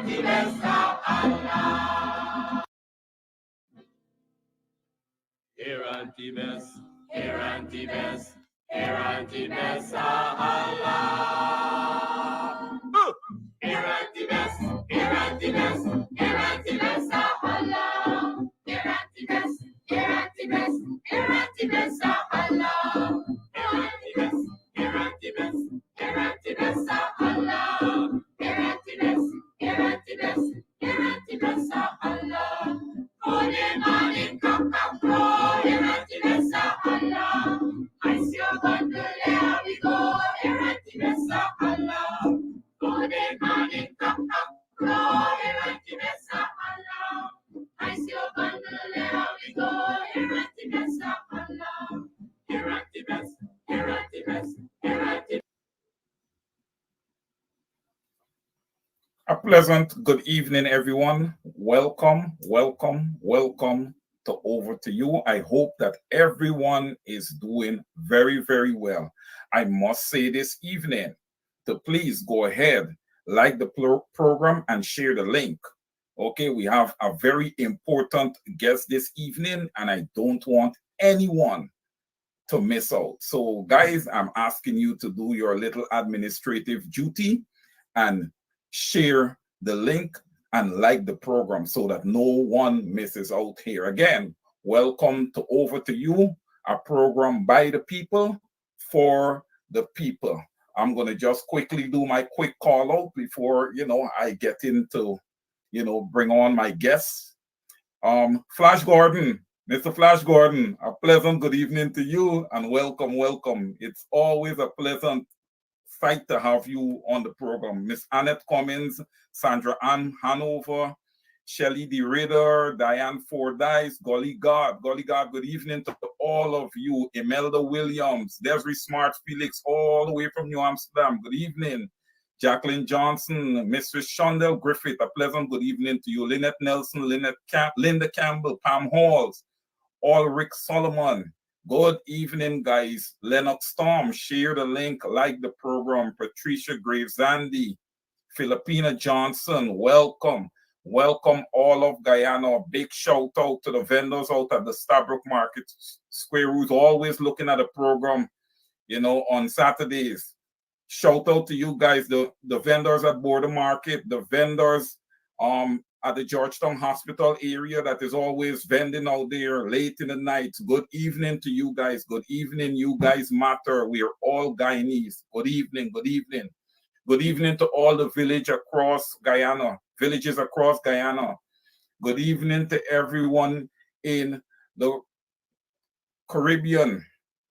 Here anti-best, here anti-best, here anti-best, Allah. Here anti-best, here anti-best, here anti-best, Allah. Here anti-best, here anti-best, here anti-best, Allah. Here anti-best, here anti-best, here anti-best, Allah. Here anti-best, here anti-best, here anti-best, Allah. Morning, morning, come, come, grow. Here anti-best, Allah. I see your bundle, there we go. Here anti-best, Allah. Morning, morning, come, come, grow. Here anti-best, Allah. I see your bundle, there we go. Here anti-best, Allah. Here anti-best, here anti-best, here anti-best. A pleasant good evening, everyone. Welcome, welcome, welcome to Over to You. I hope that everyone is doing very, very well. I must say this evening to please go ahead, like the program and share the link. Okay, we have a very important guest this evening, and I don't want anyone to miss out. So, guys, I'm asking you to do your little administrative duty and share the link and like the program so that no one misses out here. Again, welcome to Over to You, a program by the people for the people. I'm going to just quickly do my quick call out before, I get into, bring on my guests. Flash Gordon, Mr. Flash Gordon, a pleasant good evening to you and welcome, welcome. It's always a pleasant sight to have you on the program. Miss Annette Cummins, Sandra Ann Hanover, Shelley D. Ritter, Diane Fordyce, Golly God, good evening to all of you. Imelda Williams, Desiree Smart Felix, all the way from New Amsterdam, good evening. Jacqueline Johnson, Mistress Shondell Griffith, a pleasant good evening to you. Lynette Nelson, Linda Campbell, Pam Halls, Ulrich Solomon, good evening, guys. Lennox Storm, share the link, like the program. Patricia Graves, Andy, Philippina Johnson, welcome. Welcome all of Guyana. Big shout out to the vendors out at the Stabrook Market Square, who's always looking at the program, on Saturdays. Shout out to you guys, the vendors at Border Market, the vendors at the Georgetown Hospital area that is always vending out there late in the night. Good evening to you guys. Good evening. You guys matter. We are all Guyanese. Good evening. Good evening. Good evening to all the villages across Guyana. Good evening to everyone in the Caribbean.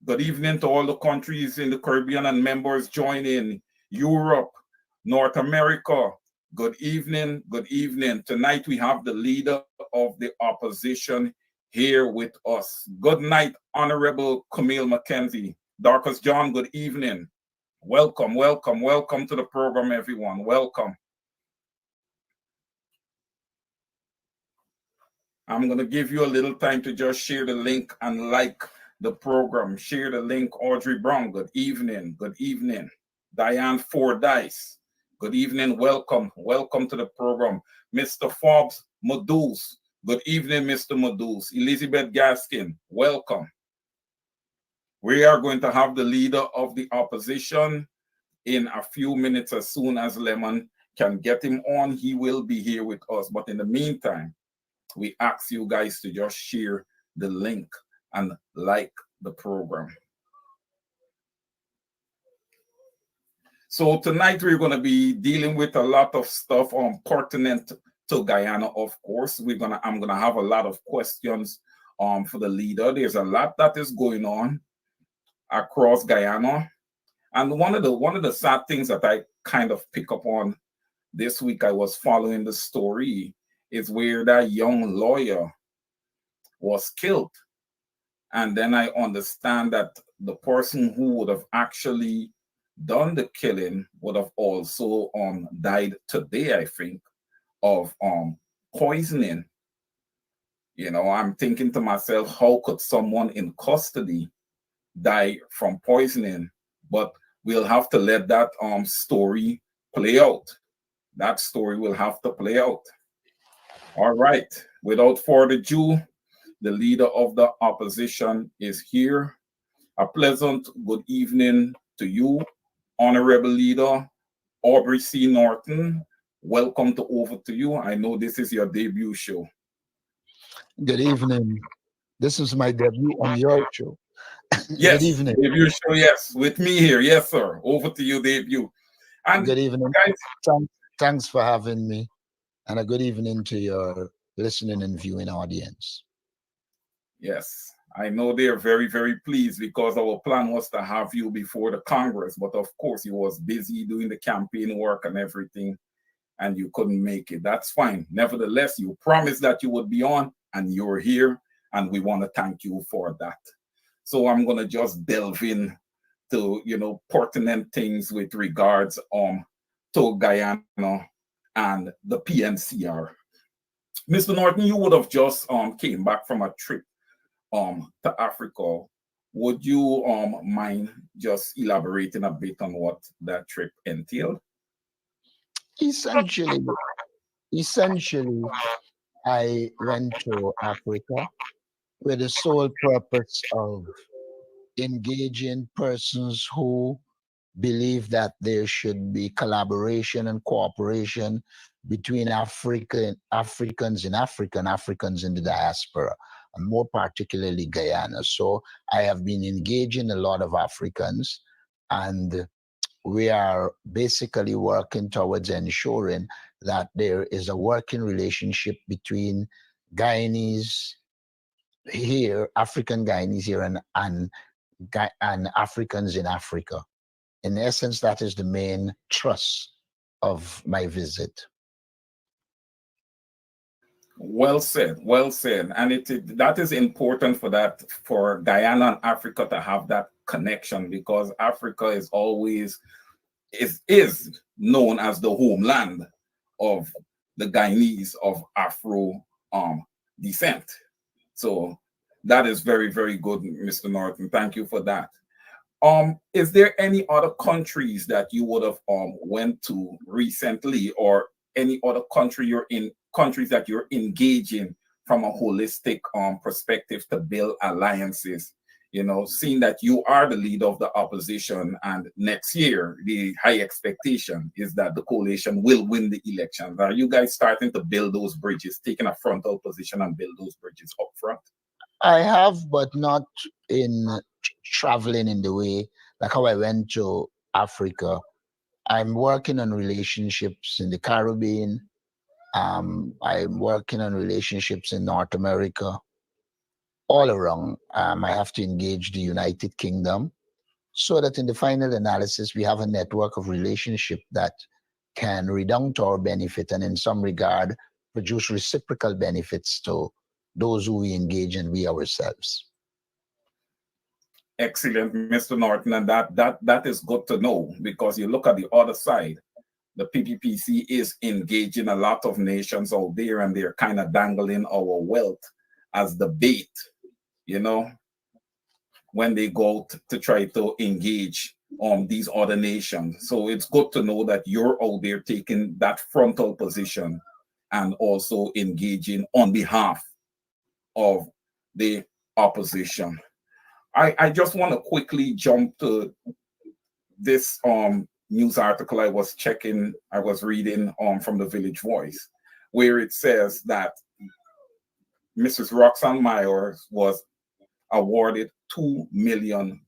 Good evening to all the countries in the Caribbean and members joining. Europe, North America. Good evening, good evening. Tonight we have the leader of the opposition here with us. Good night, Honorable Camille McKenzie. Darcus John, good evening. Welcome, welcome, welcome to the program, everyone. Welcome. I'm going to give you a little time to just share the link and like the program. Share the link. Audrey Brown, good evening, good evening. Diane Fordyce, good evening, welcome. Welcome to the program. Mr. Forbes Modus, good evening, Mr. Modus. Elizabeth Gaskin, welcome. We are going to have the leader of the opposition in a few minutes. As soon as Lemon can get him on, he will be here with us. But in the meantime, we ask you guys to just share the link and like the program. So tonight we're going to be dealing with a lot of stuff pertinent to Guyana, of course. I'm gonna have a lot of questions for the leader. There's a lot that is going on across Guyana. And one of the sad things that I kind of pick up on this week, I was following the story, is where that young lawyer was killed. And then I understand that the person who would have actually done the killing would have also died today, I think, of poisoning. I'm thinking to myself, how could someone in custody die from poisoning? But we'll have to let that story play out. That story will have to play out. All right. Without further ado, the leader of the opposition is here. A pleasant good evening to you, Honorable Leader Aubrey C. Norton. Welcome to Over to You. I know this is your debut show. Good evening. This is my debut on your show. Good Yes, evening. debut show, yes. With me here. Yes, sir. Over to you, debut. And Good evening. guys, Thanks for having me. And a good evening to your listening and viewing audience. yes, I know they're very, very pleased because our plan was to have you before the Congress, but of course you was busy doing the campaign work and everything, and you couldn't make it. That's fine. Nevertheless, you promised that you would be on, and you're here, and we want to thank you for that. So I'm gonna just delve in to pertinent things with regards to Guyana and the PNCR. Mr. Norton, you would have just came back from a trip to Africa. Would you mind just elaborating a bit on what that trip entailed? Essentially, I went to Africa with the sole purpose of engaging persons who believe that there should be collaboration and cooperation between Africans in Africa and Africans in the diaspora, and more particularly Guyana. So I have been engaging a lot of Africans, and we are basically working towards ensuring that there is a working relationship between Guyanese here, African Guyanese here, and Africans in Africa. In essence, that is the main thrust of my visit. Well said, well said. And that is important for Guyana and Africa to have that connection, because Africa is known as the homeland of the Guyanese of Afro descent. So that is very, very good, Mr. Norton. Thank you for that. Is there any other countries that you would have went to recently, or any other countries that you're engaging from a holistic perspective to build alliances? Seeing that you are the leader of the opposition, and next year the high expectation is that the coalition will win the elections. Are you guys starting to build those bridges, taking a frontal position and build those bridges up front? I have, but not in traveling in the way like how I went to Africa. I'm working on relationships in the Caribbean. I'm working on relationships in North America, all around. I have to engage the United Kingdom so that in the final analysis, we have a network of relationship that can redound to our benefit, and in some regard, produce reciprocal benefits to those who we engage and we ourselves. Excellent, Mr. Norton, and that is good to know, because you look at the other side. The PPPC is engaging a lot of nations out there, and they're kind of dangling our wealth as the bait, when they go out to try to engage these other nations. So it's good to know that you're out there taking that frontal position and also engaging on behalf of the opposition. I just want to quickly jump to this news article I was reading from the Village Voice, where it says that Mrs. Roxanne Myers was awarded $2 million.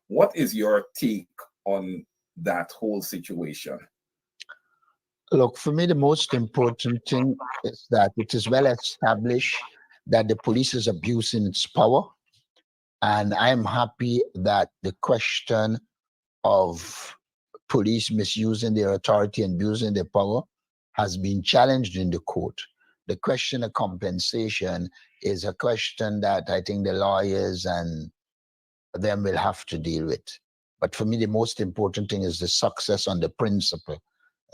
What is your take on that whole situation? Look, for me, the most important thing is that it is well established that the police is abusing its power. And I'm happy that the question of police misusing their authority and abusing their power has been challenged in the court. The question of compensation is a question that I think the lawyers and them will have to deal with. But for me, the most important thing is the success on the principle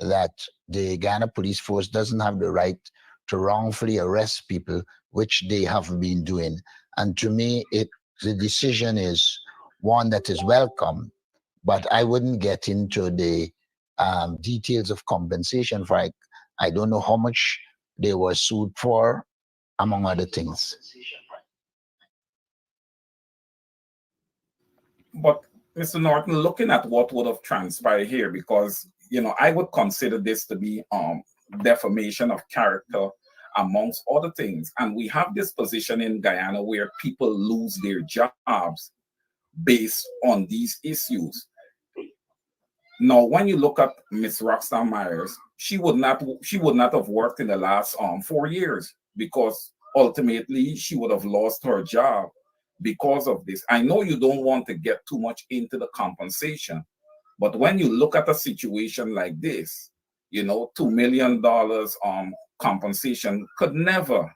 that the Ghana Police Force doesn't have the right to wrongfully arrest people, which they have been doing. And to me, the decision is one that is welcome, but I wouldn't get into the details of compensation for. I don't know how much they were sued for, among other things. But Mr. Norton, looking at what would have transpired here, because I would consider this to be defamation of character amongst other things. And we have this position in Guyana where people lose their jobs based on these issues. Now, when you look at Miss Roxanne Myers, she would not have worked in the last 4 years, because ultimately she would have lost her job because of this. I know you don't want to get too much into the compensation, but when you look at a situation like this, $2 million compensation could never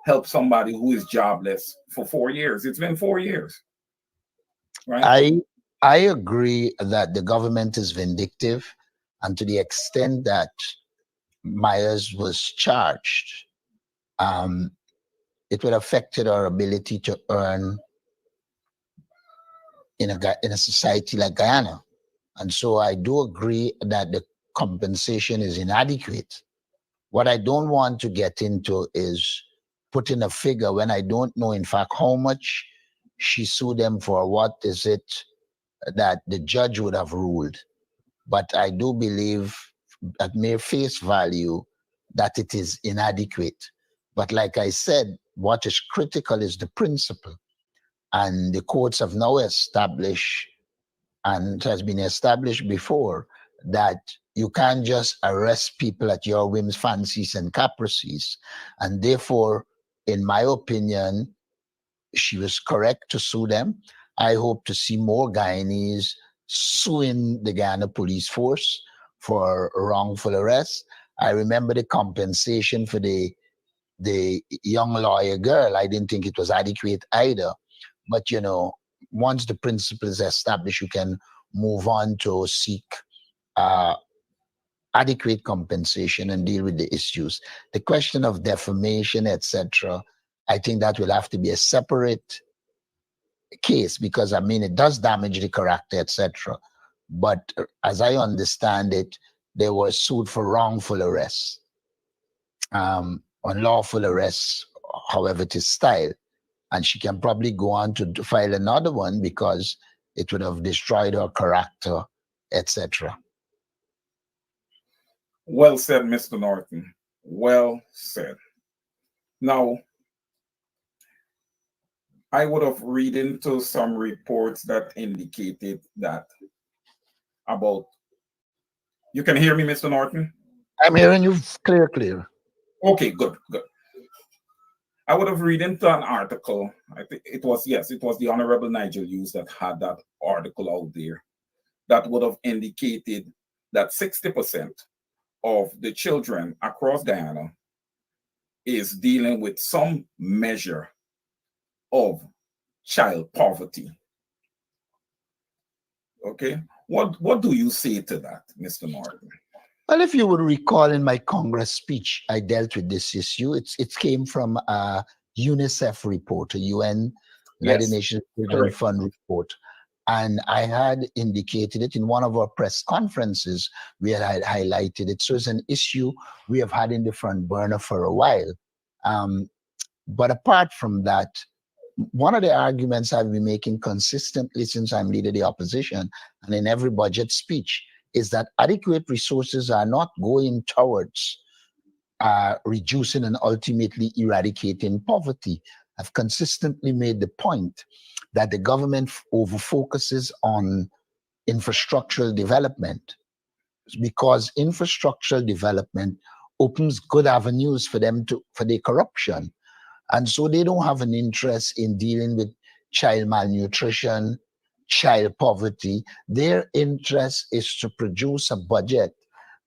help somebody who is jobless for 4 years. It's been 4 years, right? I agree that the government is vindictive, and to the extent that Myers was charged, it would have affected our ability to earn in a society like Guyana. And so I do agree that the compensation is inadequate. What I don't want to get into is putting a figure when I don't know, in fact, how much she sued them for. What is it that the judge would have ruled? But I do believe at mere face value that it is inadequate. But like I said, what is critical is the principle. And the courts have now established, and it has been established before, that you can't just arrest people at your whims, fancies, and caprices. And therefore, in my opinion, she was correct to sue them. I hope to see more Guyanese suing the Guyana police force for wrongful arrest. I remember the compensation for the young lawyer girl. I didn't think it was adequate either. But once the principle is established, you can move on to seek uh, adequate compensation and deal with the issues. The question of defamation, etc., I think that will have to be a separate case, because I mean it does damage the character, etc. But as I understand it, they were sued for wrongful arrest, unlawful arrest, however it is styled, and she can probably go on to file another one because it would have destroyed her character, etc. Well said, Mr. Norton. Well said. Now, I would have read into some reports that indicated that about. You can hear me, Mr. Norton? I'm hearing you clear. Okay, good, good. I would have read into an article. I think it was, yes, it was the Honorable Nigel Hughes that had that article out there that would have indicated that 60% of the children across Guyana is dealing with some measure of child poverty. Okay, what do you say to that, Mr. Norton? Well, if you would recall, in my Congress speech, I dealt with this issue. It came from a UNICEF report, a UN, United Yes, Nations Children correct. Fund report. And I had indicated it in one of our press conferences. We had highlighted it. So it's an issue we have had in the front burner for a while. But apart from that, one of the arguments I've been making consistently since I'm leader of the opposition and in every budget speech is that adequate resources are not going towards reducing and ultimately eradicating poverty. I've consistently made the point that the government over focuses on infrastructural development, because infrastructural development opens good avenues for them for their corruption. And so they don't have an interest in dealing with child malnutrition, child poverty. Their interest is to produce a budget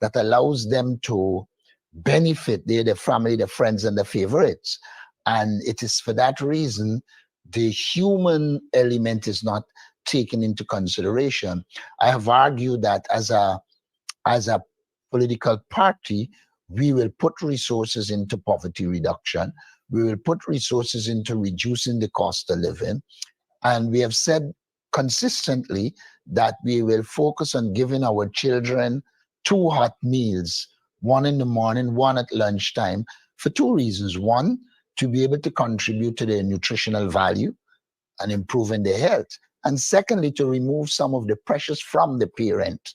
that allows them to benefit their family, their friends, and their favorites. And it is for that reason the human element is not taken into consideration. I have argued that as a political party, we will put resources into poverty reduction. We will put resources into reducing the cost of living. And we have said consistently that we will focus on giving our children 2 hot meals, one in the morning, one at lunchtime, for 2 reasons. One, to be able to contribute to their nutritional value and improving their health. And secondly, to remove some of the pressures from the parent.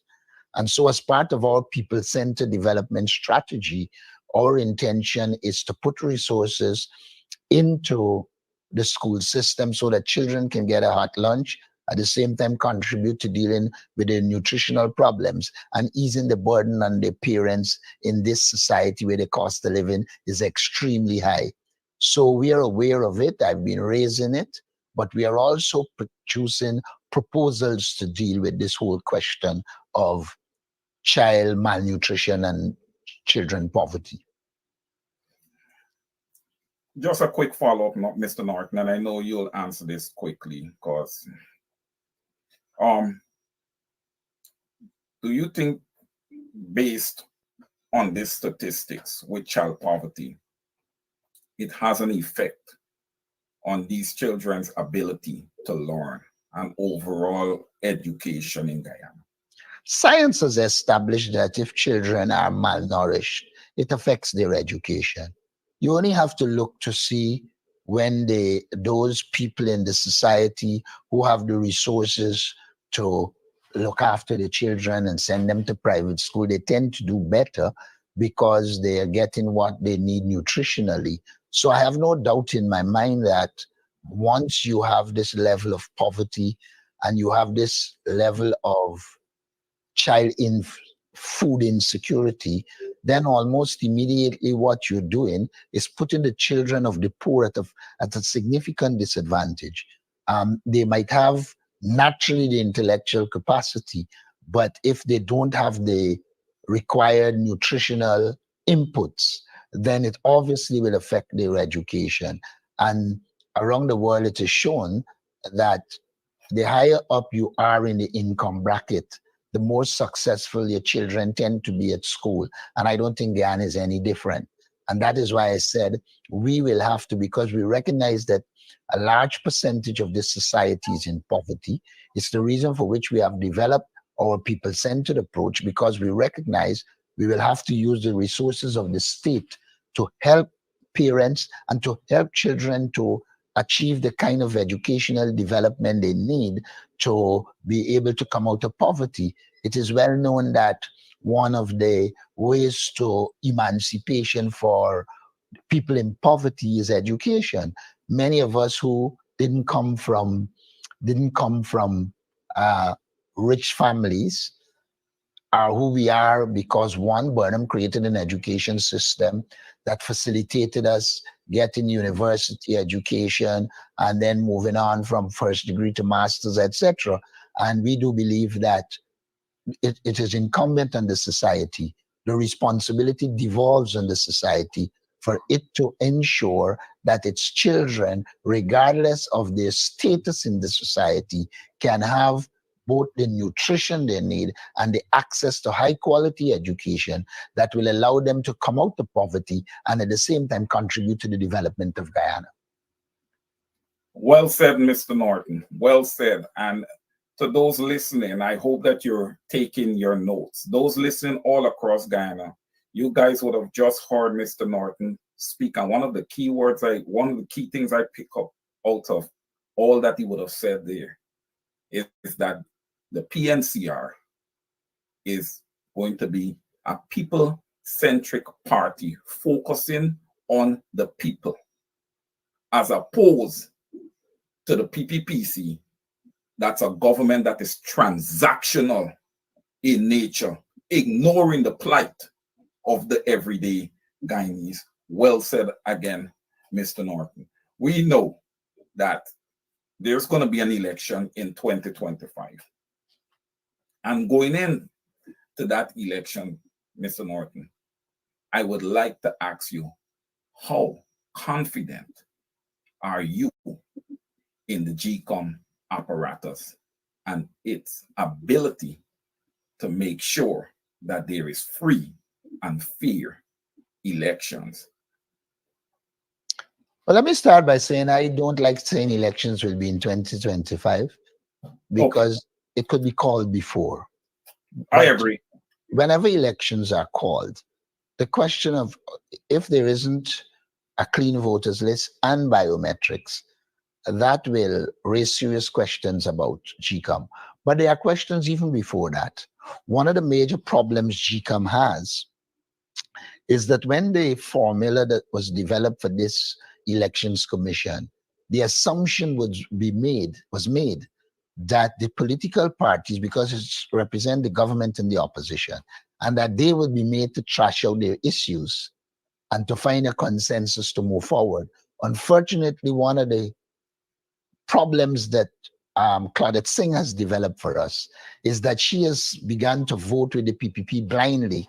And so, as part of our people centered development strategy, our intention is to put resources into the school system so that children can get a hot lunch, at the same time contribute to dealing with their nutritional problems and easing the burden on their parents in this society where the cost of living is extremely high. So we are aware of it. I've been raising it, but we are also producing proposals to deal with this whole question of child malnutrition and children poverty. Just a quick follow-up, Mr. Norton, and I know you'll answer this quickly because do you think, based on these statistics with child poverty, it has an effect on these children's ability to learn and overall education in Guyana? Science has established that if children are malnourished, it affects their education. You only have to look to see when those people in the society who have the resources to look after the children and send them to private school, they tend to do better because they are getting what they need nutritionally. So I have no doubt in my mind that once you have this level of poverty and you have this level of child in food insecurity, then almost immediately what you're doing is putting the children of the poor at a significant disadvantage. They might have naturally the intellectual capacity, but if they don't have the required nutritional inputs, then it obviously will affect their education. And around the world, it is shown that the higher up you are in the income bracket, the more successful your children tend to be at school. And I don't think Guyana is any different. And that is why I said we will have to, because we recognize that a large percentage of this society is in poverty. It's the reason for which we have developed our people-centered approach, because we recognize we will have to use the resources of the state to help parents and to help children to achieve the kind of educational development they need to be able to come out of poverty. It is well known that one of the ways to emancipation for people in poverty is education. Many of us who didn't come from rich families are who we are because, one, Burnham created an education system that facilitated us getting university education and then moving on from first degree to master's, etc. And we do believe that it is incumbent on the society. The responsibility devolves on the society for it to ensure that its children, regardless of their status in the society, can have both the nutrition they need and the access to high quality education that will allow them to come out of poverty and at the same time contribute to the development of Guyana. Well said, Mr. Norton. Well said. And to those listening, I hope that you're taking your notes. Those listening all across Guyana, you guys would have just heard Mr. Norton speak. And one of the key things I pick up out of all that he would have said there is that the PNCR is going to be a people-centric party focusing on the people, as opposed to the PPPC. That's a government that is transactional in nature, ignoring the plight of the everyday Guyanese. Well said again, Mr. Norton. We know that there's going to be an election in 2025. And going in to that election, Mr. Norton, I would like to ask you, how confident are you in the GCOM apparatus and its ability to make sure that there is free and fair elections? Well, let me start by saying I don't like saying elections will be in 2025 because it could be called before. I But agree. whenever elections are called, the question of if there isn't a clean voters list and biometrics, that will raise serious questions about GCOM. But there are questions even before that. One of the major problems GCOM has is that when the formula that was developed for this elections commission, the assumption was made that the political parties, because it's represent the government and the opposition, and that they would be made to trash out their issues and to find a consensus to move forward. Unfortunately, one of the problems that Claudette Singh has developed for us is that she has begun to vote with the PPP blindly,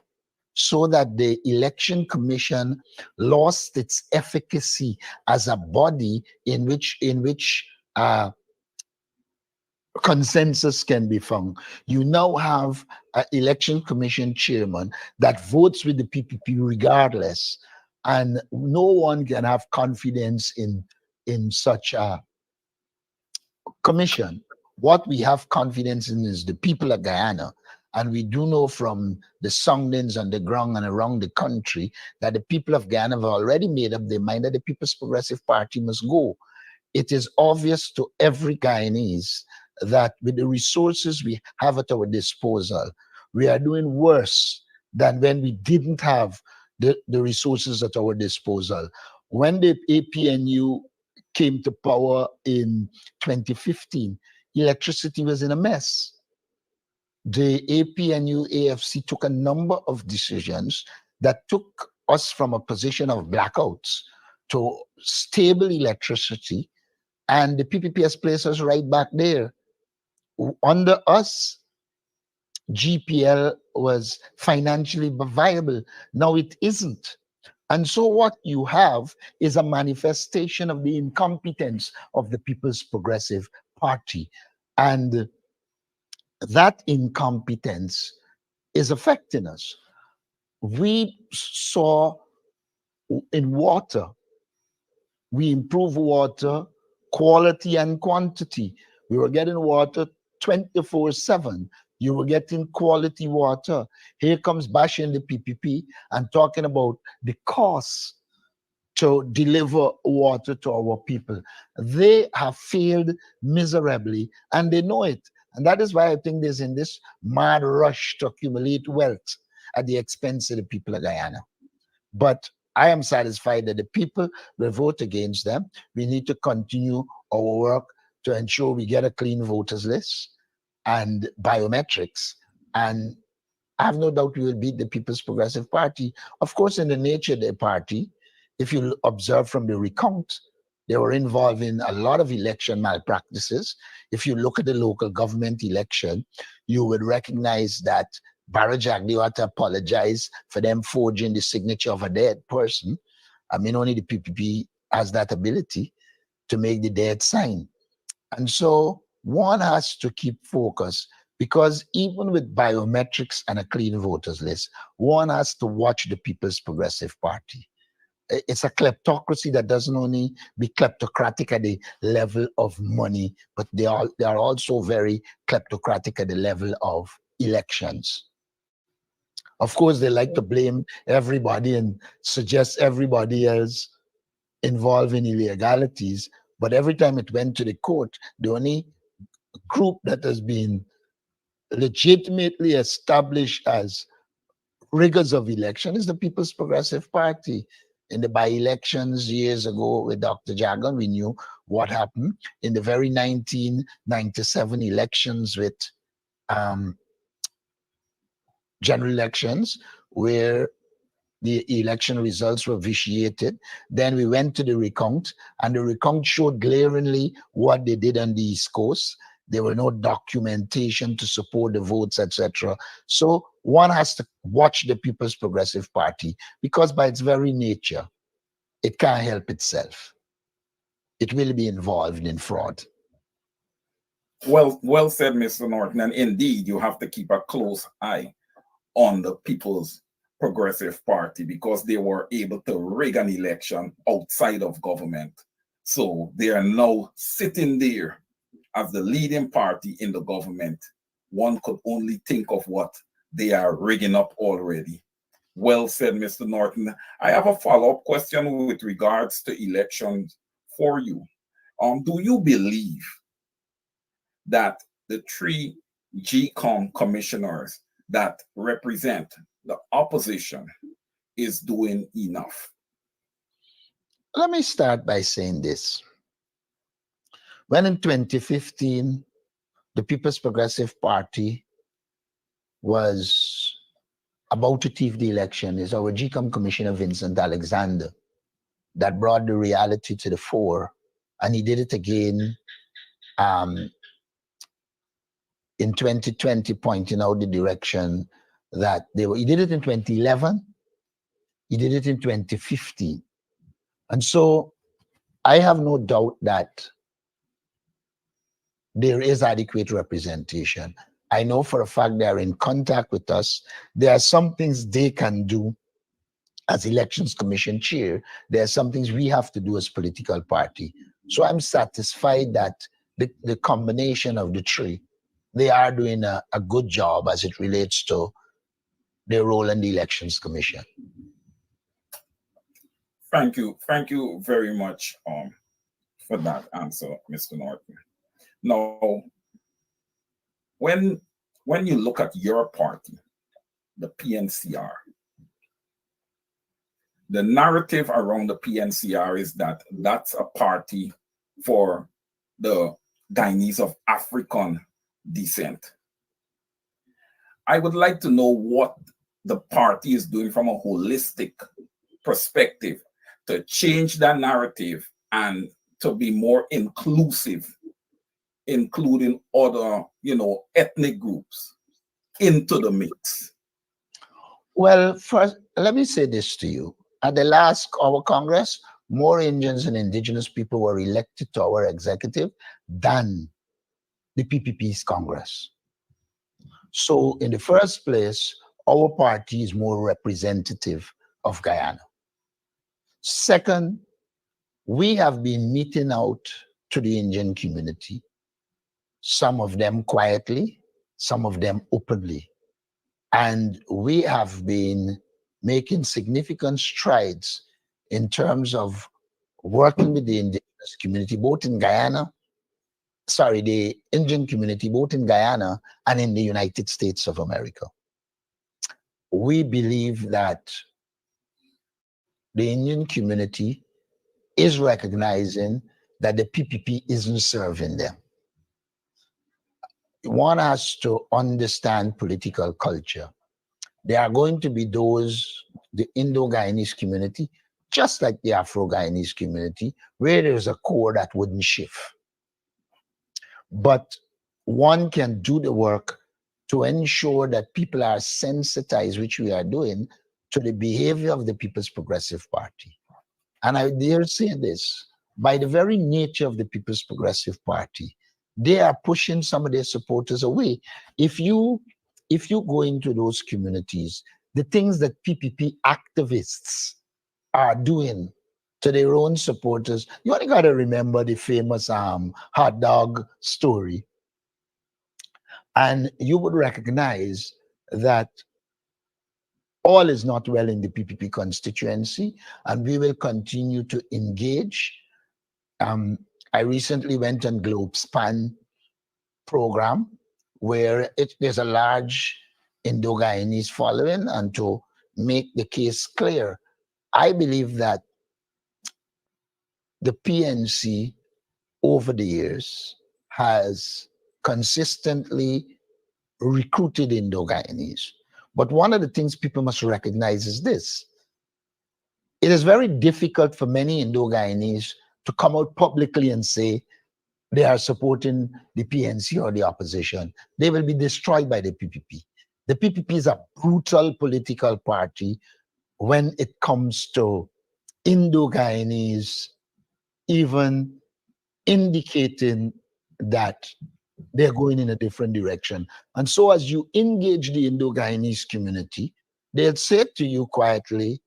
so that the election commission lost its efficacy as a body in which consensus can be found. You now have an election commission chairman that votes with the PPP regardless, and no one can have confidence in such a commission. What we have confidence in is the people of Guyana. And we do know from the soundings on the ground and around the country that the people of Guyana have already made up their mind that the People's Progressive Party must go. It is obvious to every Guyanese that with the resources we have at our disposal, we are doing worse than when we didn't have the resources at our disposal. When the APNU came to power in 2015, electricity was in a mess. The APNU AFC took a number of decisions that took us from a position of blackouts to stable electricity, and the PPP has placed us right back there. Under us, GPL was financially viable. Now it isn't. And so what you have is a manifestation of the incompetence of the People's Progressive Party. And that incompetence is affecting us. We saw in water, we improve water quality and quantity. We were getting water 24/7. You were getting quality water. Here comes bashing the PPP and talking about the cost to deliver water to our people. They have failed miserably and they know it. And that is why I think there's in this mad rush to accumulate wealth at the expense of the people of Guyana. But I am satisfied that the people will vote against them. We need to continue our work to ensure we get a clean voters list and biometrics. And I have no doubt we will beat the People's Progressive Party. Of course, in the nature of the party, if you observe from the recount, they were involved in a lot of election malpractices. If you look at the local government election, you would recognize that Barra Jagdeo had to apologize for them forging the signature of a dead person. I mean, only the PPP has that ability to make the dead sign. And so one has to keep focus, because even with biometrics and a clean voters list, one has to watch the People's Progressive Party. It's a kleptocracy that doesn't only be kleptocratic at the level of money, but they are also very kleptocratic at the level of elections. Of course, they like to blame everybody and suggest everybody else involved in illegalities. But every time it went to the court, the only group that has been legitimately established as riggers of election is the People's Progressive Party. In the by-elections years ago with Dr. Jagan, we knew what happened. In the very 1997 elections with general elections, where the election results were vitiated. Then we went to the recount, and the recount showed glaringly what they did on the East Coast. There were no documentation to support the votes, etc. So one has to watch the People's Progressive Party, because by its very nature, it can't help itself. It will be involved in fraud. Well said, Mr. Norton. And indeed, you have to keep a close eye on the People's Progressive Party, because they were able to rig an election outside of government. So they are now sitting there as the leading party in the government, one could only think of what they are rigging up already. Well said, Mr. Norton. I have a follow-up question with regards to elections for you. Do you believe that the three GCOM commissioners that represent the opposition is doing enough? Let me start by saying this. When in 2015, the People's Progressive Party was about to thief the election, is our GCOM Commissioner Vincent Alexander that brought the reality to the fore, and he did it again in 2020, pointing out the direction that they were. He did it in 2011, he did it in 2015. And so I have no doubt that there is adequate representation. I know for a fact they are in contact with us. There are some things they can do as Elections Commission chair. There are some things we have to do as political party. So I'm satisfied that the combination of the three, they are doing a good job as it relates to their role in the Elections Commission. Thank you very much for that answer, Mr. Norton. Now, when you look at your party, the PNCR, the narrative around the PNCR is that that's a party for the Guyanese of African descent. I would like to know what the party is doing from a holistic perspective to change that narrative and to be more inclusive, including other, ethnic groups into the mix. Well, first, let me say this to you. At the last our Congress, more Indians and indigenous people were elected to our executive than the PPP's Congress. So in the first place, our party is more representative of Guyana. Second, we have been meeting out to the Indian community, some of them quietly, some of them openly. And we have been making significant strides in terms of working with the indigenous community, both in Guyana, the Indian community, both in Guyana and in the United States of America. We believe that the Indian community is recognizing that the PPP isn't serving them. One has to understand political culture. There are going to be those, the Indo-Guyanese community, just like the Afro-Guyanese community, where there's a core that wouldn't shift. But one can do the work to ensure that people are sensitized, which we are doing, to the behavior of the People's Progressive Party. And I dare say this, by the very nature of the People's Progressive Party, they are pushing some of their supporters away. If you go into those communities, the things that PPP activists are doing to their own supporters, you only got to remember the famous hot dog story. And you would recognize that all is not well in the PPP constituency, and we will continue to engage. I recently went on GlobeSpan program where there's a large Indo-Guyanese following, and to make the case clear, I believe that the PNC over the years has consistently recruited Indo-Guyanese. But one of the things people must recognize is this. It is very difficult for many Indo-Guyanese to come out publicly and say they are supporting the PNC or the opposition. They will be destroyed by the PPP. The PPP is a brutal political party when it comes to Indo-Guyanese even indicating that they're going in a different direction. And so as you engage the Indo-Guyanese community, they'll say to you quietly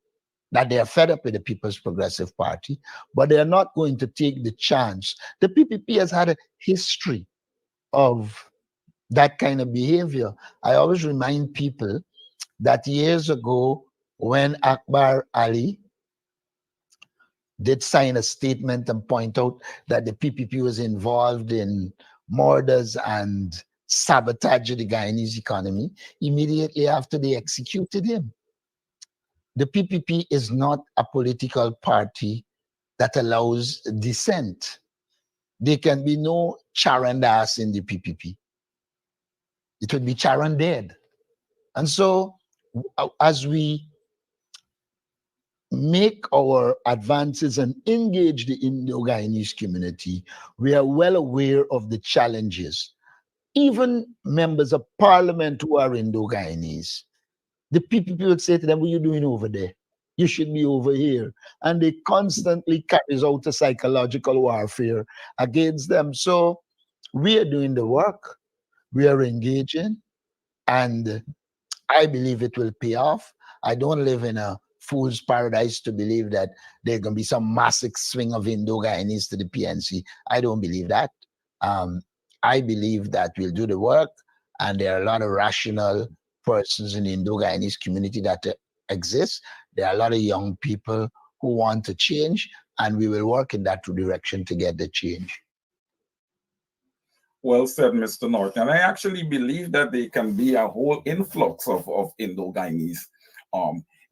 that they are fed up with the People's Progressive Party, but they are not going to take the chance. The PPP has had a history of that kind of behavior. I always remind people that years ago, when Akbar Ali did sign a statement and point out that the PPP was involved in murders and sabotage of the Guyanese economy, immediately after they executed him. The PPP is not a political party that allows dissent. There can be no charandas in the PPP. It would be charan dead. And so, as we make our advances and engage the Indo-Guyanese community, we are well aware of the challenges. Even members of parliament who are Indo-Guyanese, the PPP would say to them, what are you doing over there? You should be over here. And they constantly carries out a psychological warfare against them. So we are doing the work, we are engaging, and I believe it will pay off. I don't live in a fool's paradise to believe that there's going to be some massive swing of Indo-Guyanese to the PNC. I don't believe that. Um, I believe that we'll do the work, and there are a lot of rational persons in the Indo-Guyanese community that exist. There are a lot of young people who want to change, and we will work in that direction to get the change. Well said, Mr. Norton. I actually believe that there can be a whole influx of Indo-Guyanese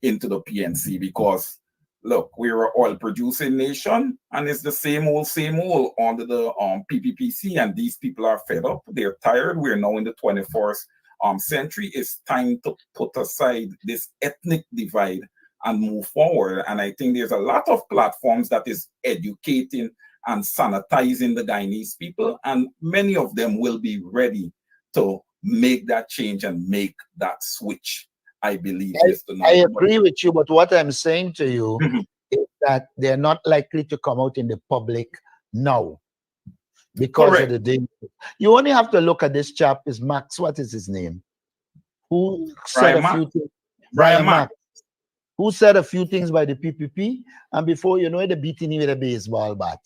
into the PNC because, look, we're an oil-producing nation, and it's the same old under the PPPC, and these people are fed up. They're tired. We're now in the 21st century. It's time to put aside this ethnic divide and move forward. And I think there's a lot of platforms that is educating and sanitizing the Guyanese people, and many of them will be ready to make that change and make that switch. I believe, Mr. I agree with you, but what I'm saying to you is that they're not likely to come out in the public now because of the danger. You only have to look at this chap, is Max, what is his name? Who said a few things? Brian Max. Who said a few things by the PPP, and before you know it, they're beating him with a baseball bat.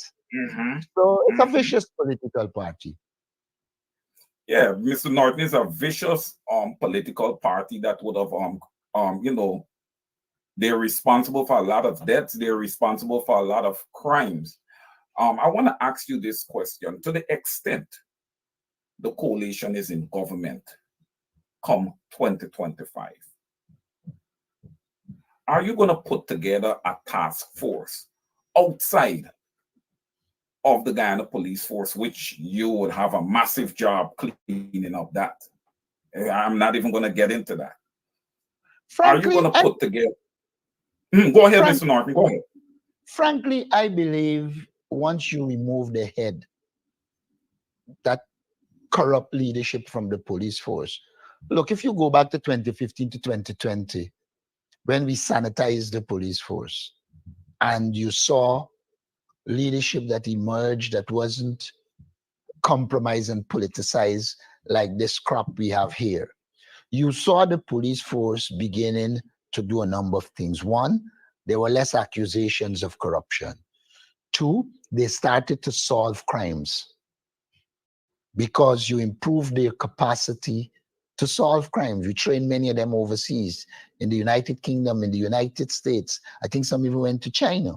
So it's a vicious political party. Yeah, Mr. Norton is a vicious political party that would have you know, they're responsible for a lot of deaths, they're responsible for a lot of crimes. I want to ask you this question. To the extent the coalition is in government come 2025, are you going to put together a task force outside of the Guyana police force, which you would have a massive job cleaning up that? I'm not even going to get into that. Frankly, are you going to put together? Go ahead, Mr. Norton. Go ahead. Frankly, I believe once you remove the head, that corrupt leadership from the police force. Look, if you go back to 2015 to 2020, when we sanitized the police force, and you saw leadership that emerged that wasn't compromised and politicized like this crop we have here. You saw the police force beginning to do a number of things. One, there were less accusations of corruption. Two, they started to solve crimes because you improved their capacity to solve crimes. We trained many of them overseas, in the United Kingdom, in the United States. I think some even went to China.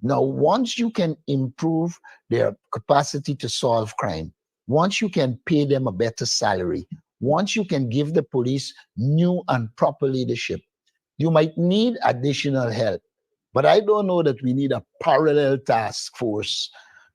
Now, once you can improve their capacity to solve crime, once you can pay them a better salary, once you can give the police new and proper leadership, you might need additional help. But I don't know that we need a parallel task force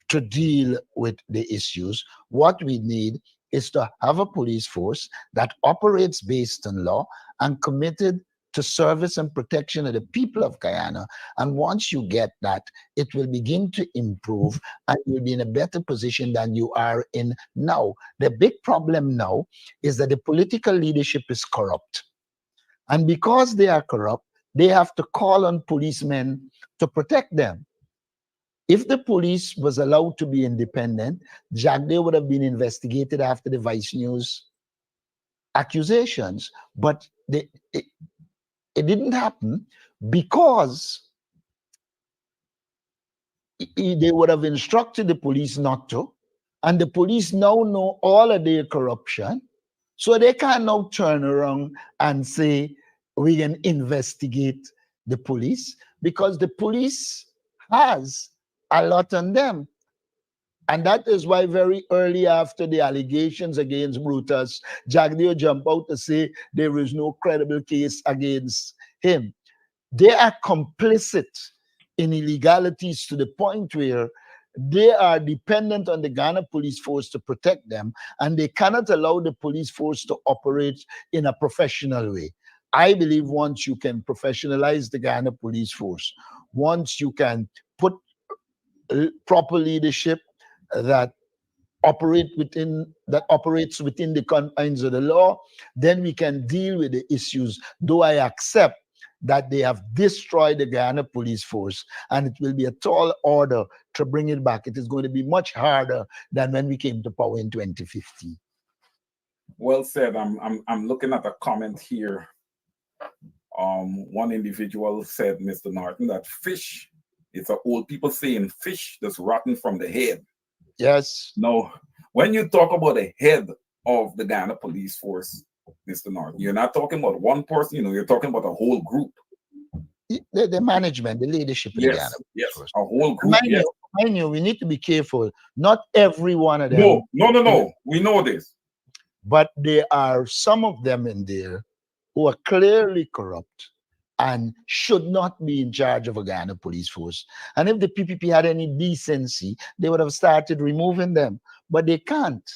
to deal with the issues. What we need is to have a police force that operates based on law and committed to service and protection of the people of Guyana. And once you get that, it will begin to improve and you'll be in a better position than you are in now. The big problem now is that the political leadership is corrupt. And because they are corrupt, they have to call on policemen to protect them. If the police was allowed to be independent, Jack Day would have been investigated after the Vice News accusations. But it didn't happen because they would have instructed the police not to, And the police now know all of their corruption. So they can now turn around and say, we can investigate the police because the police has a lot on them. And that is why very early after the allegations against Brutus, Jagdeo jumped out to say there is no credible case against him. They are complicit in illegalities to the point where they are dependent on the Ghana police force to protect them, and they cannot allow the police force to operate in a professional way. I believe once you can professionalize the Ghana police force, once you can put proper leadership that operates within the confines of the law, then we can deal with the issues. Though I accept that they have destroyed the Guyana police force, and it will be a tall order to bring it back. It is going to be much harder than when we came to power in 2015. Well said. I'm looking at a comment here. One individual said, Mr. Norton, that fish, it's a old people saying fish that's rotten from the head. Yes. No, when you talk about the head of the Ghana police force, Mr. Norton, you're not talking about one person, you're talking about a whole group. The management, the leadership in Yes, Ghana. yes, force. A whole group. Mind you, we need to be careful. Not every one of them. No. We know this. But there are some of them in there who are clearly corrupt and should not be in charge of a Ghana police force. And if the PPP had any decency, they would have started removing them. But they can't,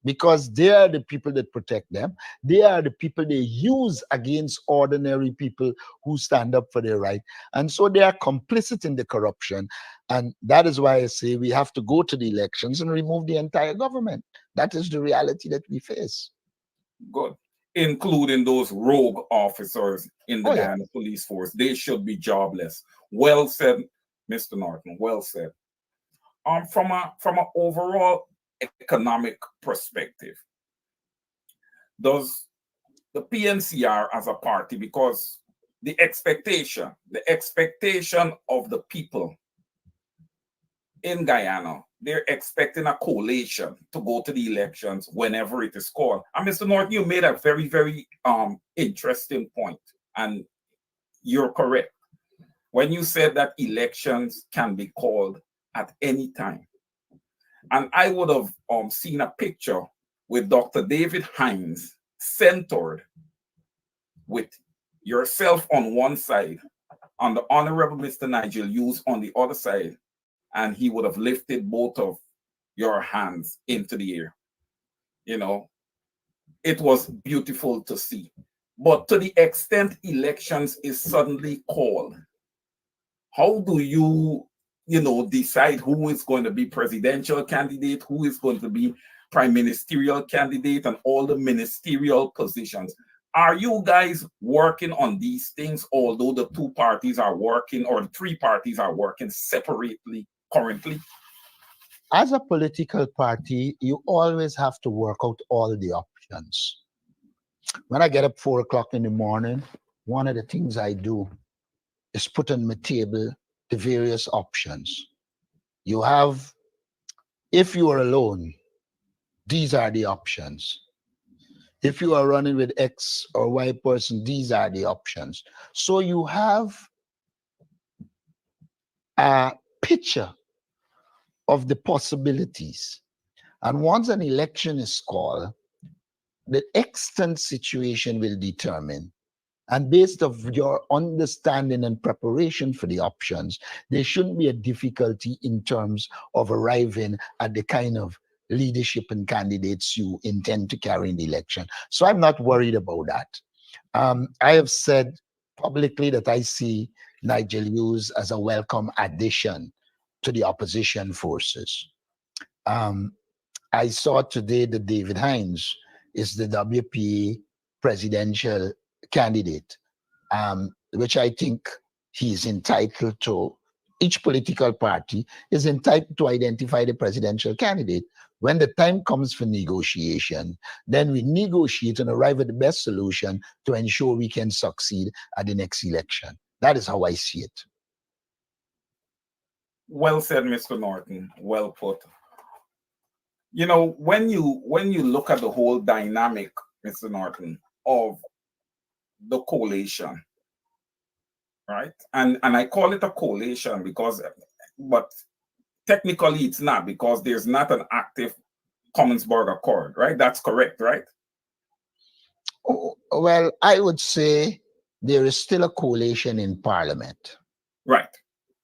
because they are the people that protect them. They are the people they use against ordinary people who stand up for their right. And so they are complicit in the corruption. And that is why I say we have to go to the elections and remove the entire government. That is the reality that we face. Good. Including those rogue officers in the Ghana police force. They should be jobless. Well said, Mr. Norton. Well said. From an overall economic perspective, does the PNCR as a party, because the expectation of the people in Guyana, they're expecting a coalition to go to the elections whenever it is called. And Mr. Norton, you made a very, very interesting point, and you're correct when you said that elections can be called at any time. And I would have seen a picture with Dr. David Hines centered with yourself on one side, on the Honorable Mr. Nigel Hughes on the other side, and he would have lifted both of your hands into the air. It was beautiful to see. But to the extent elections is suddenly called, how do you decide who is going to be presidential candidate, who is going to be prime ministerial candidate, and all the ministerial positions? Are you guys working on these things, although the two parties are working, or the three parties are working separately currently? As a political party, you always have to work out all the options. When I get up 4 o'clock in the morning, one of the things I do is put on my table the various options. You have, if you are alone, these are the options. If you are running with X or Y person, these are the options. So you have a picture of the possibilities. And once an election is called, the extant situation will determine. And based on your understanding and preparation for the options, there shouldn't be a difficulty in terms of arriving at the kind of leadership and candidates you intend to carry in the election. So I'm not worried about that. I have said publicly that I see Nigel Hughes as a welcome addition to the opposition forces. I saw today that David Hines is the WPA presidential candidate, which I think he's entitled to. Each political party is entitled to identify the presidential candidate. When the time comes for negotiation, then we negotiate and arrive at the best solution to ensure we can succeed at the next election. That is how I see it. Well said, Mr. Norton. Well put. You know, when you look at the whole dynamic, Mr. Norton, of the collation, right? And I call it a collation because, but technically it's not, because there's not an active Commonsburg Accord, right? That's correct, right? Oh, well, I would say there is still a coalition in Parliament. Right.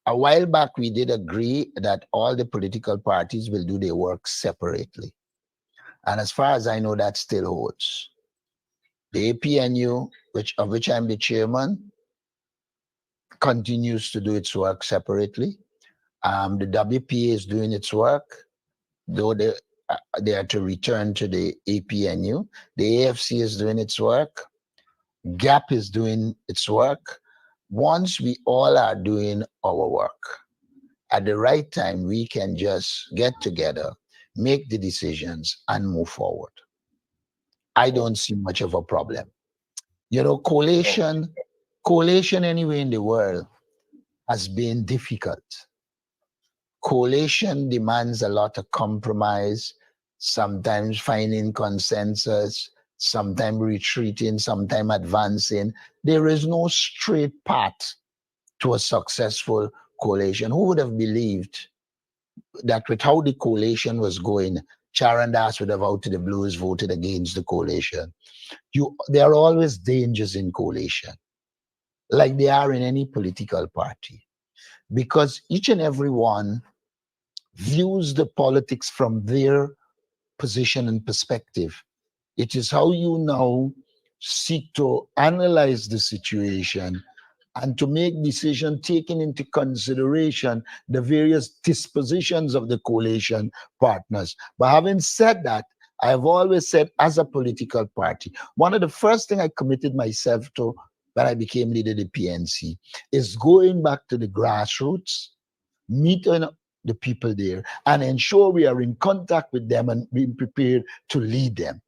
A while back, we did agree that all the political parties will do their work separately. And as far as I know, that still holds. The APNU, of which I'm the chairman, continues to do its work separately. The WPA is doing its work, though they are to return to the APNU. The AFC is doing its work. GAP is doing its work. Once we all are doing our work, at the right time, we can just get together, make the decisions, and move forward. I don't see much of a problem. You know, coalition anywhere in the world has been difficult. Coalition demands a lot of compromise, sometimes finding consensus, sometimes retreating, sometimes advancing. There is no straight path to a successful coalition. Who would have believed that with how the coalition was going, Charandas would have out to the blues voted against the coalition? There are always dangers in coalition, like there are in any political party, because each and every one views the politics from their position and perspective. It is how you now seek to analyze the situation and to make decision taking into consideration the various dispositions of the coalition partners. But having said that, I've always said, as a political party, one of the first thing I committed myself to when I became leader of the PNC is going back to the grassroots, meeting the people there, and ensure we are in contact with them and being prepared to lead them.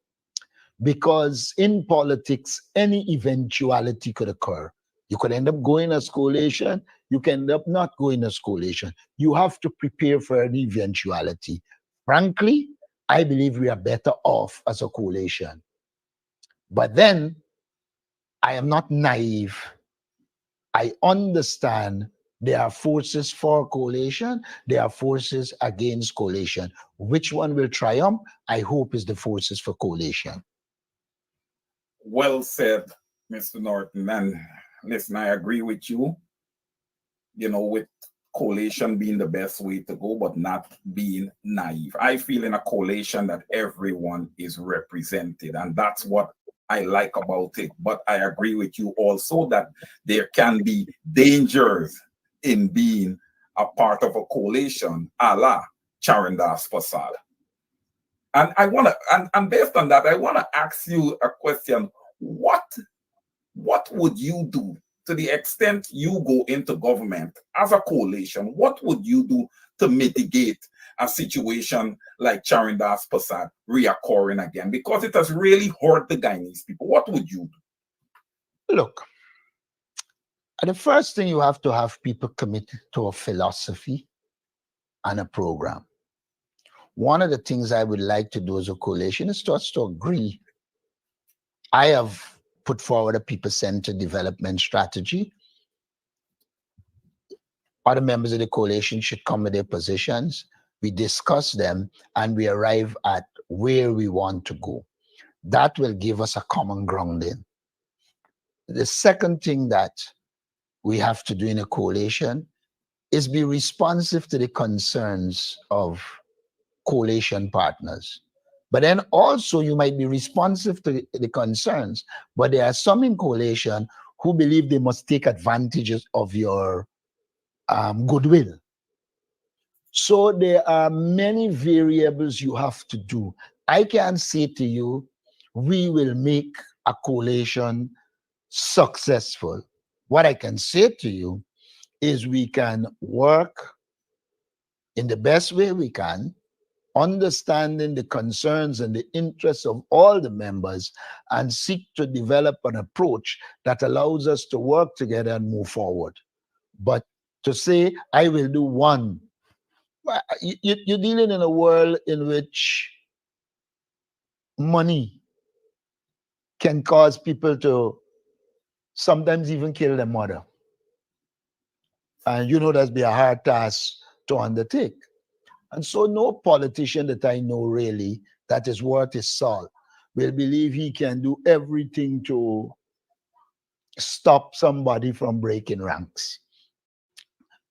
Because in politics, any eventuality could occur. You could end up going as coalition, you can end up not going as coalition. You have to prepare for an eventuality. Frankly, I believe we are better off as a coalition. But then, I am not naive. I understand there are forces for coalition, there are forces against coalition. Which one will triumph? I hope is the forces for coalition. Well said, Mr. Norton. And listen, I agree with you, you know, with coalition being the best way to go, but not being naive. I feel in a coalition that everyone is represented, and that's what I like about it. But I agree with you also that there can be dangers in being a part of a coalition, a la Charandas Prasad. And I want to, and based on that, I want to ask you a question. What would you do to the extent you go into government as a coalition? What would you do to mitigate a situation like Charandas Prasad reoccurring again? Because it has really hurt the Guyanese people. What would you do? Look, the first thing, you have to have people committed to a philosophy and a program. One of the things I would like to do as a coalition is to us to agree. I have put forward a people-centered development strategy. Other members of the coalition should come with their positions. We discuss them and we arrive at where we want to go. That will give us a common grounding. The second thing that we have to do in a coalition is be responsive to the concerns of coalition partners. But then also you might be responsive to the concerns, but there are some in coalition who believe they must take advantages of your goodwill. So there are many variables you have to do. I can say to you, we will make a coalition successful. What I can say to you is we can work in the best way we can, understanding the concerns and the interests of all the members, and seek to develop an approach that allows us to work together and move forward. But to say, I will do one, you're dealing in a world in which money can cause people to sometimes even kill their mother. And that's be a hard task to undertake. And so no politician that I know really that is worth his salt will believe he can do everything to stop somebody from breaking ranks,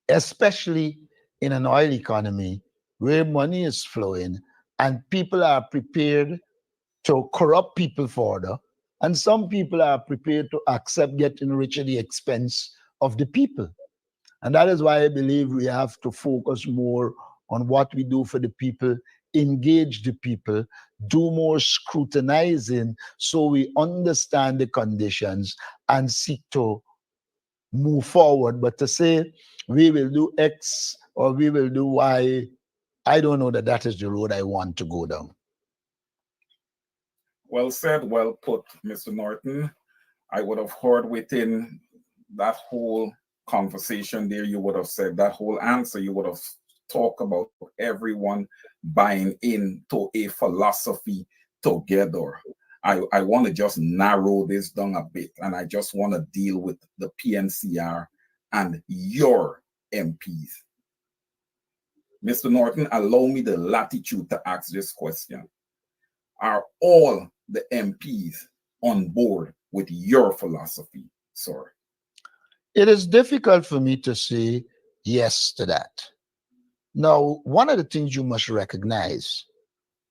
especially in an oil economy where money is flowing and people are prepared to corrupt people further. And some people are prepared to accept getting rich at the expense of the people. And that is why I believe we have to focus more on what we do for the people, engage the people, do more scrutinizing so we understand the conditions and seek to move forward. But to say we will do X or we will do Y, I don't know that that is the road I want to go down. Well said, well put, Mr. Norton. I would have heard within that whole conversation there, you would have said that whole answer, you would have talked about everyone buying into a philosophy together. I want to just narrow this down a bit, and I just want to deal with the PNCR and your MPs. Mr. Norton, allow me the latitude to ask this question. Are all the MPs on board with your philosophy, sir? It is difficult for me to say yes to that. Now, one of the things you must recognize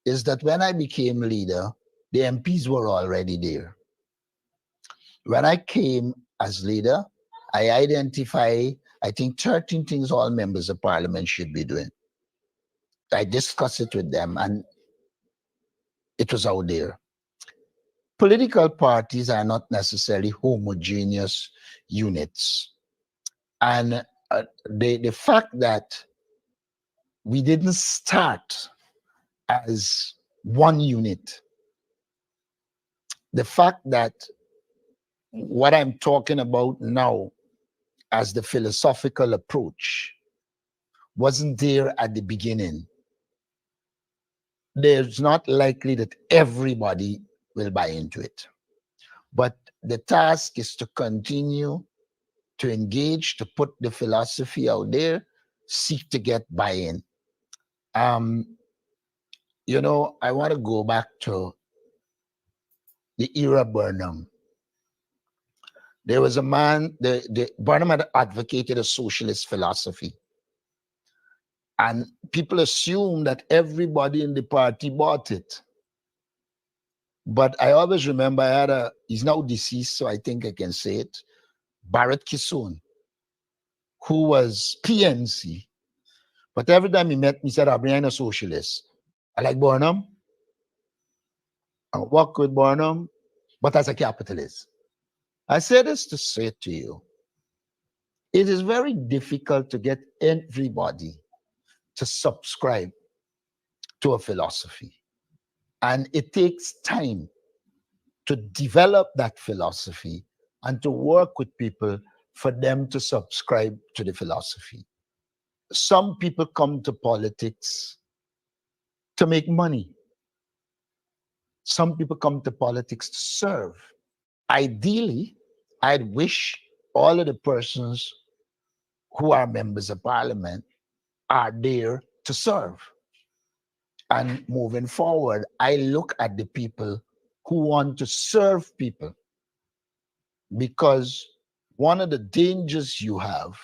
is that when I became leader, the MPs were already there. When I came as leader, I identify, I think, 13 things all members of parliament should be doing. I discussed it with them and it was out there. Political parties are not necessarily homogeneous units. And the fact that we didn't start as one unit, the fact that what I'm talking about now as the philosophical approach wasn't there at the beginning, there's not likely that everybody will buy into it. But the task is to continue to engage, to put the philosophy out there, seek to get buy-in. I want to go back to the era Burnham. There was a man, Burnham had advocated a socialist philosophy. And people assume that everybody in the party bought it. But I always remember he's now deceased, so I think I can say it, Barrett Kissoon, who was PNC. But every time he met me, he said, Aubrey, I'm a socialist. I like Burnham. I work with Burnham, but as a capitalist. I say this to say to you, it is very difficult to get everybody to subscribe to a philosophy. And it takes time to develop that philosophy and to work with people for them to subscribe to the philosophy. Some people come to politics to make money. Some people come to politics to serve. Ideally, I'd wish all of the persons who are members of parliament are there to serve. And moving forward, I look at the people who want to serve people, because one of the dangers you have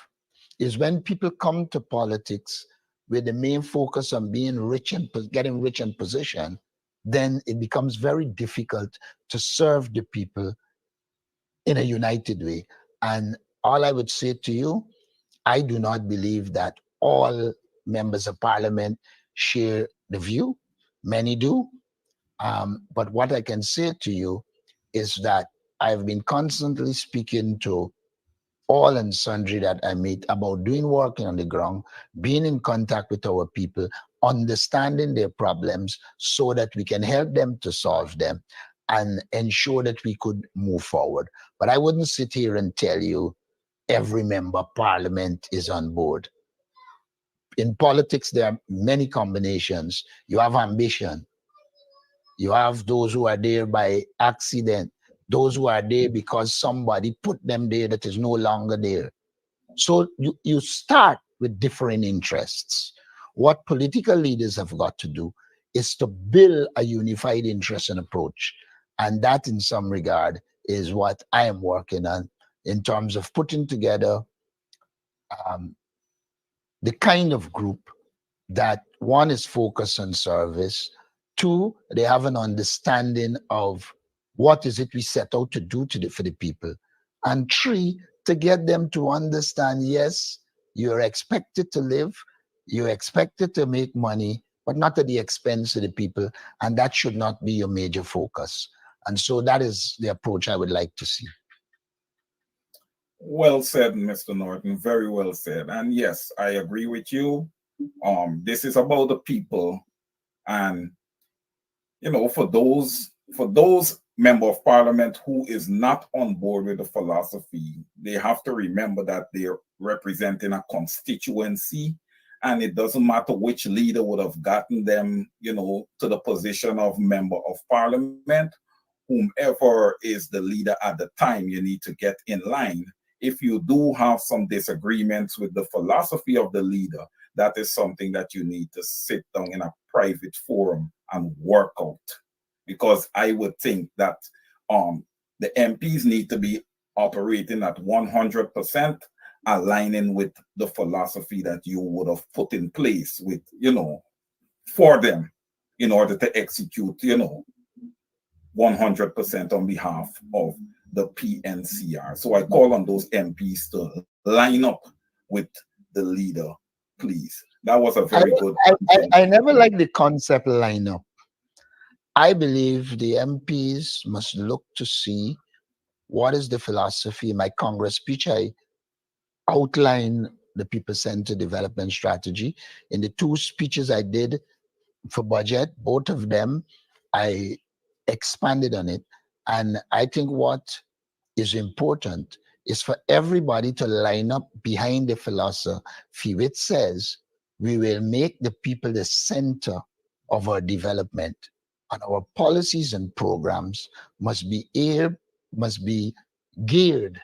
is when people come to politics with the main focus on being rich and getting rich in position, then it becomes very difficult to serve the people in a united way. And all I would say to you, I do not believe that all members of parliament share the view. Many do. But what I can say to you is that I've been constantly speaking to all and sundry that I meet about doing work on the ground, being in contact with our people, understanding their problems so that we can help them to solve them and ensure that we could move forward. But I wouldn't sit here and tell you every member of parliament is on board. In politics, there are many combinations. You have ambition. You have those who are there by accident, those who are there because somebody put them there that is no longer there. So you start with different interests. What political leaders have got to do is to build a unified interest and approach. And that, in some regard, is what I am working on in terms of putting together um, the kind of group that one is focused on service, two, they have an understanding of what is it we set out to do for the people, and three, to get them to understand, yes, you're expected to live, you're expected to make money, but not at the expense of the people, and that should not be your major focus. And so that is the approach I would like to see. Well said, Mr. Norton. Very well said. And yes, I agree with you. This is about the people, and for those member of parliament who is not on board with the philosophy, they have to remember that they're representing a constituency, and it doesn't matter which leader would have gotten them, to the position of member of parliament. Whomever is the leader at the time, you need to get in line. If you do have some disagreements with the philosophy of the leader, that is something that you need to sit down in a private forum and work out. Because I would think that the MPs need to be operating at 100%, aligning with the philosophy that you would have put in place with, for them in order to execute, 100% on behalf of the PNCR. So I call on those MPs to line up with the leader, please. That was a I, very good. I never like the concept lineup. I believe the MPs must look to see what is the philosophy. In my Congress speech, I outline the people-centered development strategy. In the two speeches I did for budget, both of them, I expanded on it. And I think what is important is for everybody to line up behind the philosophy which says we will make the people the center of our development, and our policies and programs must be geared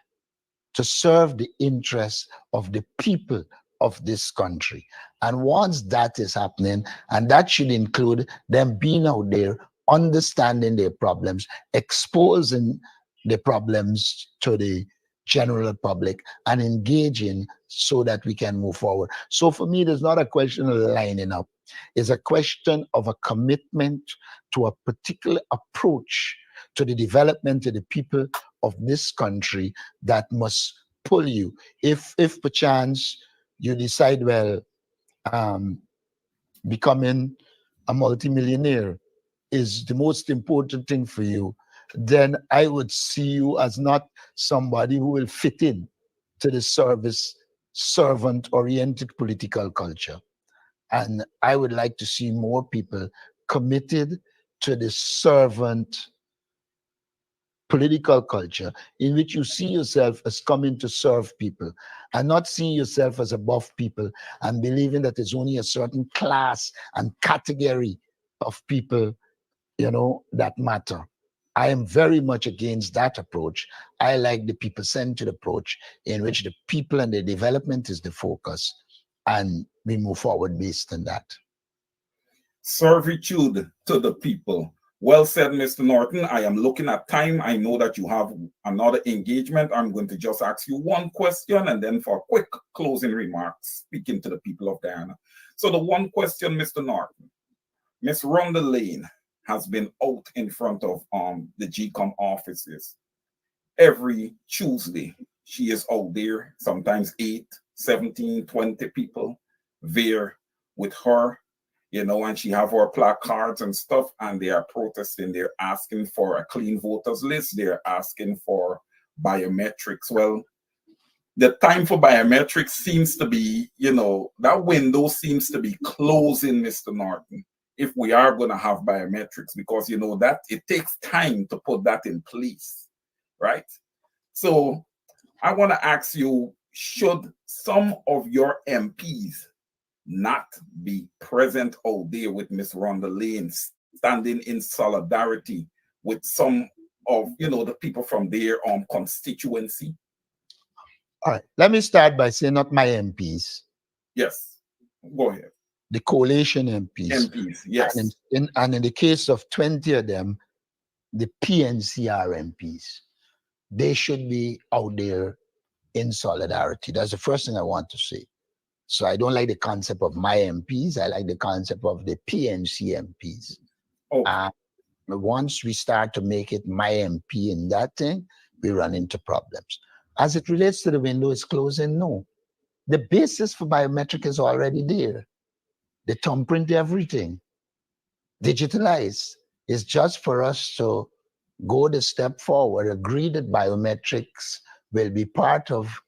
to serve the interests of the people of this country. And once that is happening, and that should include them being out there, understanding their problems, exposing the problems to the general public, and engaging so that we can move forward. So for me, there's not a question of lining up. It's a question of a commitment to a particular approach to the development of the people of this country that must pull you. If perchance you decide, well, um, becoming a multimillionaire is the most important thing for you, then I would see you as not somebody who will fit in to the servant oriented political culture. And I would like to see more people committed to the servant political culture in which you see yourself as coming to serve people and not seeing yourself as above people and believing that there's only a certain class and category of people, that matter. I am very much against that approach. I like the people-centered approach in which the people and the development is the focus, and we move forward based on that. Servitude to the people. Well said, Mr. Norton. I am looking at time. I know that you have another engagement. I'm going to just ask you one question and then for quick closing remarks, speaking to the people of Guyana. So the one question, Mr. Norton, Miss Rhonda Lane has been out in front of the GCOM offices every Tuesday. She is out there, sometimes 8, 17, 20 people there with her, and she have her placards and stuff, and they are protesting. They're asking for a clean voters list. They're asking for biometrics. Well, the time for biometrics seems to be, that window seems to be closing, Mr. Norton, if we are going to have biometrics, because, that it takes time to put that in place, right? So I want to ask you, should some of your MPs not be present out there with Miss Rhonda Lane standing in solidarity with some of, the people from their constituency? All right. Let me start by saying not my MPs, Yes. Go ahead. the coalition MPs. MPs, yes. And in the case of 20 of them, the PNCR MPs, they should be out there in solidarity. That's the first thing I want to say. So I don't like the concept of my MPs. I like the concept of the PNC MPs. Okay. Once we start to make it my MP in that thing, we run into problems. As it relates to the window is closing, no. The basis for biometric is already there. The thumbprint, everything, digitalized. It's just for us to go the step forward, agree that biometrics will be part of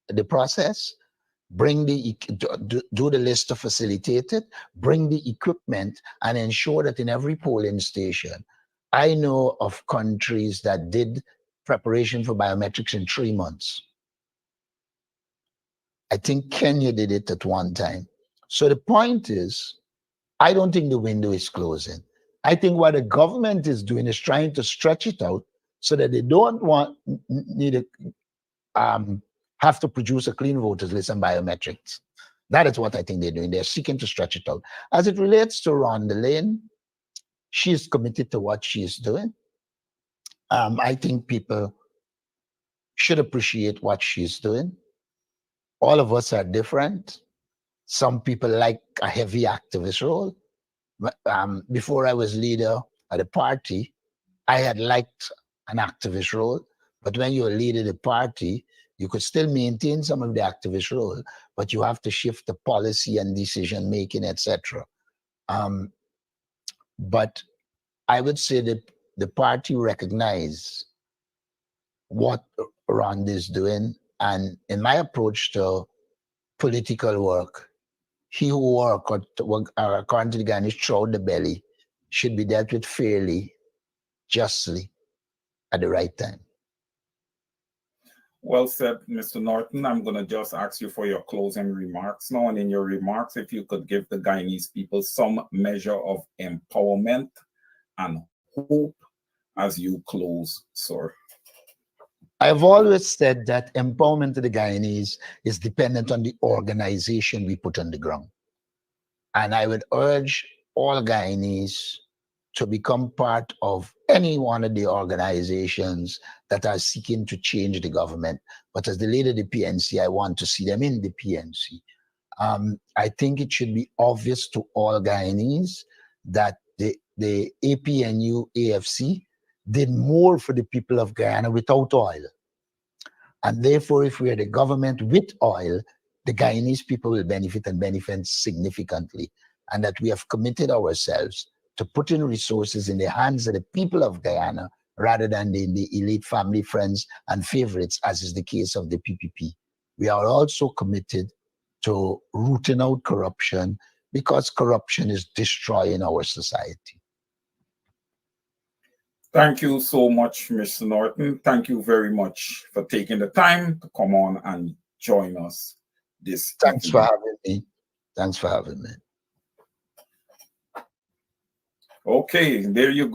the process, bring do the list to facilitate it, bring the equipment, and ensure that in every polling station, I know of countries that did preparation for biometrics in 3 months. I think Kenya did it at one time. So the point is, I don't think the window is closing. I think what the government is doing is trying to stretch it out so that they don't have to produce a clean voters list and biometrics. That is what I think they're doing. They're seeking to stretch it out. As it relates to Rhonda Lane, she's committed to what she's doing. I think people should appreciate what she's doing. All of us are different. Some people like a heavy activist role. Before I was leader at a party, I had liked an activist role. But when you're leader of the party, you could still maintain some of the activist role, but you have to shift the policy and decision making, etc. But I would say that the party recognize what Rhonda is doing, and in my approach to political work, he who work according to the Ghanaians throughout the belly should be dealt with fairly, justly, at the right time. Well said, Mr. Norton. I'm going to just ask you for your closing remarks now. And in your remarks, if you could give the Guyanese people some measure of empowerment and hope as you close, sir. I've always said that empowerment to the Guyanese is dependent on the organization we put on the ground. And I would urge all Guyanese to become part of any one of the organizations that are seeking to change the government. But as the leader of the PNC, I want to see them in the PNC. I think it should be obvious to all Guyanese that the APNU AFC did more for the people of Guyana without oil. And therefore, if we are the government with oil, the Guyanese people will benefit and benefit significantly. And that we have committed ourselves to putting resources in the hands of the people of Guyana rather than in the elite family, friends, and favorites, as is the case of the PPP. We are also committed to rooting out corruption because corruption is destroying our society. Thank you so much, Mr. Norton. Thank you very much for taking the time to come on and join us this Thanks evening. for having me. Thanks for having me. Okay, there you go.